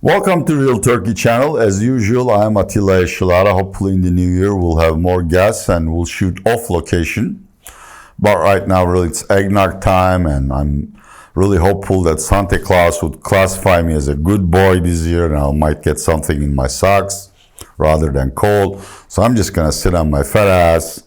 Welcome to Real Turkey channel. As usual, I am Atilla Eşilara. Hopefully in the new year we'll have more guests and we'll shoot off location. But right now really it's eggnog time and I'm really hopeful that Santa Claus would classify me as a good boy this year and I might get something in my socks rather than cold. So I'm just gonna sit on my fat ass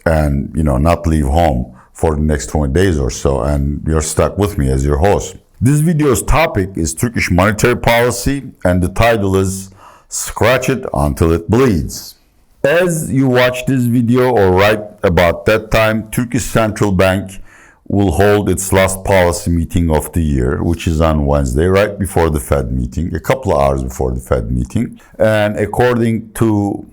and not leave home for the next 20 days or so, and you're stuck with me as your host. This video's topic is Turkish monetary policy, and the title is Scratch It Until It Bleeds. As you watch this video or right about that time, Turkish Central Bank will hold its last policy meeting of the year, which is on Wednesday, right before the Fed meeting, a couple of hours before the Fed meeting. And according to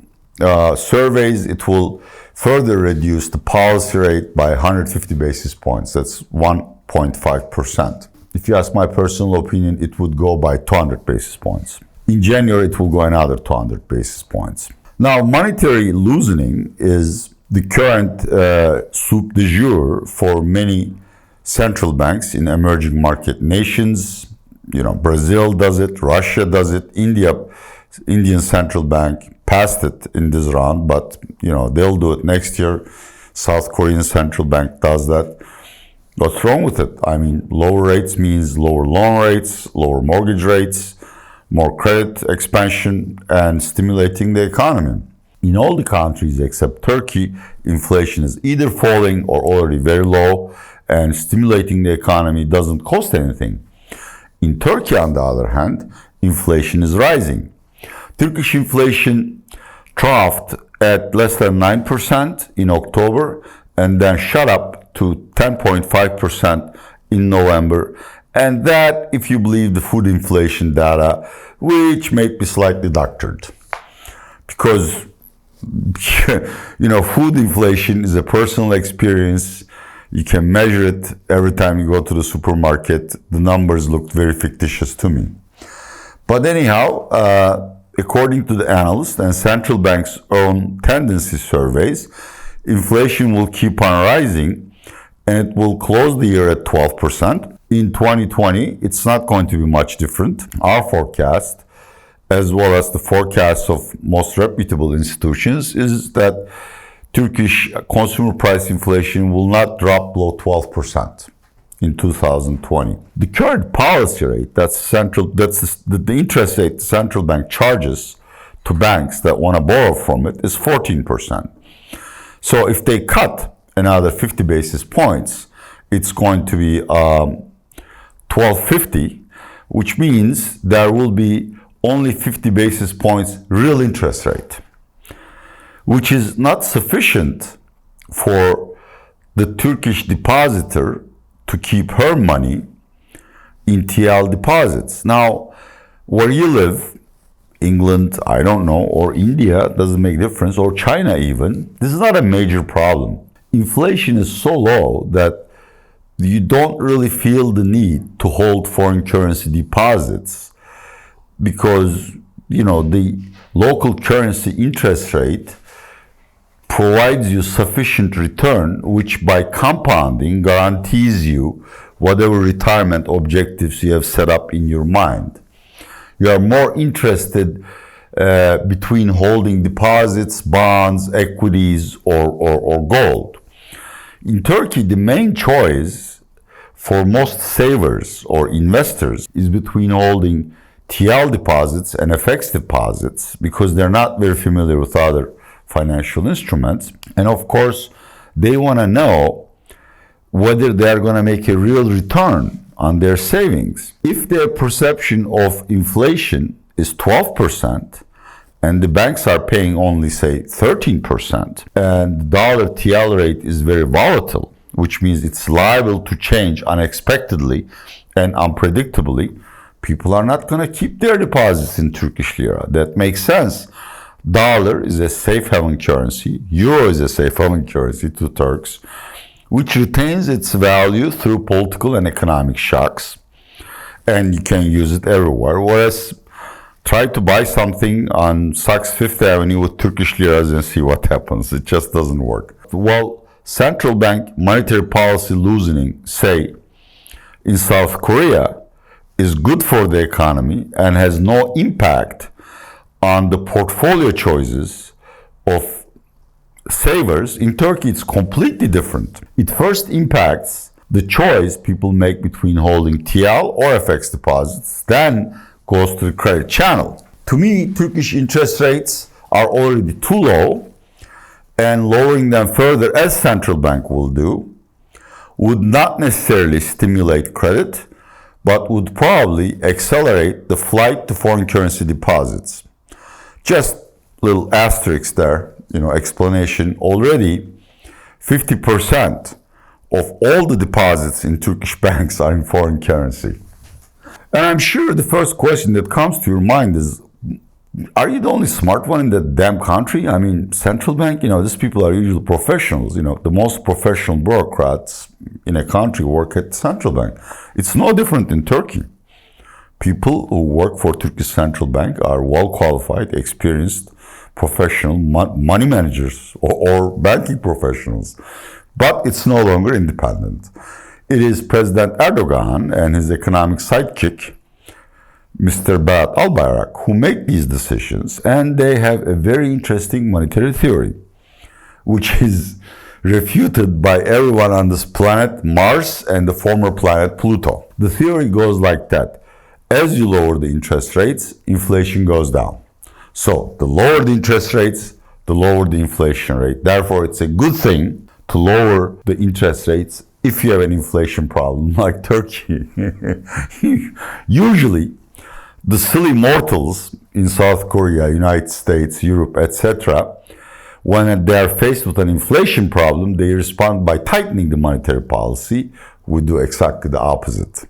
surveys, it will further reduce the policy rate by 150 basis points. That's 1.5%. If you ask my personal opinion, it would go by 200 basis points. In January, it will go another 200 basis points. Now, monetary loosening is the current soup du jour for many central banks in emerging market nations. Brazil does it, Russia does it, Indian Central Bank passed it in this round, but they'll do it next year. South Korean Central Bank does that. What's wrong with it? I mean, lower rates means lower loan rates, lower mortgage rates, more credit expansion, and stimulating the economy. In all the countries except Turkey, inflation is either falling or already very low, and stimulating the economy doesn't cost anything. In Turkey, on the other hand, inflation is rising. Turkish inflation troughed at less than 9% in October and then shot up to 10.5% in November. And that, if you believe the food inflation data, which may be slightly doctored. Because, food inflation is a personal experience. You can measure it every time you go to the supermarket. The numbers looked very fictitious to me. But anyhow, according to the analysts and central bank's own tendency surveys, inflation will keep on rising and it will close the year at 12%. In 2020, it's not going to be much different. Our forecast, as well as the forecasts of most reputable institutions, is that Turkish consumer price inflation will not drop below 12% in 2020. The current policy rate, that's the interest rate the central bank charges to banks that want to borrow from it, is 14%. So if they cut another 50 basis points, it's going to be 1250, which means there will be only 50 basis points real interest rate, which is not sufficient for the Turkish depositor to keep her money in TL deposits. Now, where you live, England, I don't know, or India, doesn't make a difference, or China even, this is not a major problem. Inflation is so low that you don't really feel the need to hold foreign currency deposits because, the local currency interest rate provides you sufficient return, which by compounding guarantees you whatever retirement objectives you have set up in your mind. You are more interested between holding deposits, bonds, equities, or gold. In Turkey, the main choice for most savers or investors is between holding TL deposits and FX deposits because they're not very familiar with other financial instruments. And of course, they want to know whether they're going to make a real return on their savings. If their perception of inflation is 12%, and the banks are paying only, say, 13%, and the dollar TL rate is very volatile, which means it's liable to change unexpectedly and unpredictably, people are not going to keep their deposits in Turkish lira. That makes sense. Dollar is a safe haven currency. Euro is a safe haven currency to Turks, which retains its value through political and economic shocks. And you can use it everywhere. Whereas try to buy something on Saks Fifth Avenue with Turkish liras and see what happens. It just doesn't work. Well, central bank monetary policy loosening, say, in South Korea, is good for the economy and has no impact on the portfolio choices of savers, in Turkey it's completely different. It first impacts the choice people make between holding TL or FX deposits, then goes to the credit channel. To me, Turkish interest rates are already too low, and lowering them further, as central bank will do, would not necessarily stimulate credit, but would probably accelerate the flight to foreign currency deposits. Just little asterisk there, explanation. Already 50% of all the deposits in Turkish banks are in foreign currency. And I'm sure the first question that comes to your mind is, are you the only smart one in that damn country? I mean, central bank, these people are usually professionals. The most professional bureaucrats in a country work at the central bank. It's no different in Turkey. People who work for Turkish Central Bank are well qualified, experienced, professional money managers or banking professionals. But it's no longer independent. It is President Erdogan and his economic sidekick, Mr. Albayrak, who make these decisions, and they have a very interesting monetary theory, which is refuted by everyone on this planet Mars and the former planet Pluto. The theory goes like that. As you lower the interest rates, inflation goes down. So the lower the interest rates, the lower the inflation rate. Therefore, it's a good thing to lower the interest rates if you have an inflation problem like Turkey. Usually, the silly mortals in South Korea, United States, Europe, etc., when they are faced with an inflation problem, they respond by tightening the monetary policy. We do exactly the opposite.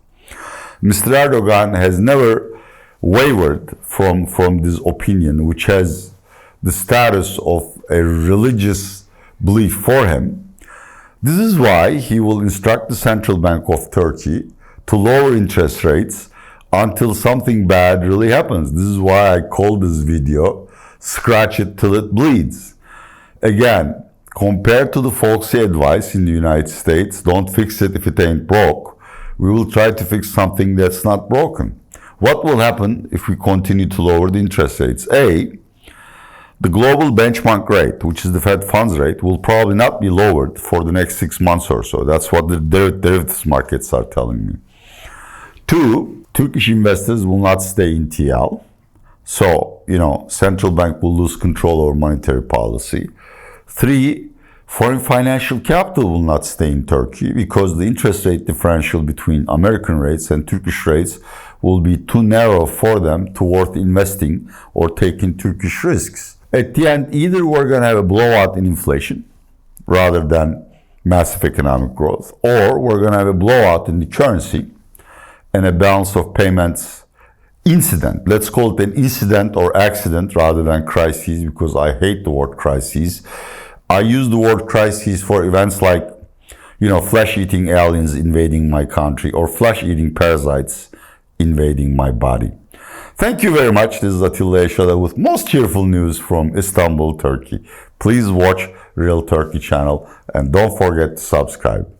Mr. Erdogan has never wavered from this opinion, which has the status of a religious belief for him. This is why he will instruct the Central Bank of Turkey to lower interest rates until something bad really happens. This is why I call this video, Scratch It Till It Bleeds. Again, compared to the folksy advice in the United States, don't fix it if it ain't broke, we will try to fix something that's not broken. What will happen if we continue to lower the interest rates? A, the global benchmark rate, which is the Fed funds rate, will probably not be lowered for the next 6 months or so. That's what the derivatives markets are telling me. Two, Turkish investors will not stay in TL. So, central bank will lose control over monetary policy. Three, foreign financial capital will not stay in Turkey because the interest rate differential between American rates and Turkish rates will be too narrow for them to worth investing or taking Turkish risks. At the end, either we're going to have a blowout in inflation rather than massive economic growth, or we're going to have a blowout in the currency and a balance of payments incident. Let's call it an incident or accident rather than crises, because I hate the word crises. I use the word crises for events like, flesh-eating aliens invading my country or flesh-eating parasites invading my body. Thank you very much. This is Atilla Yaşar with most cheerful news from Istanbul, Turkey. Please watch Real Turkey channel and don't forget to subscribe.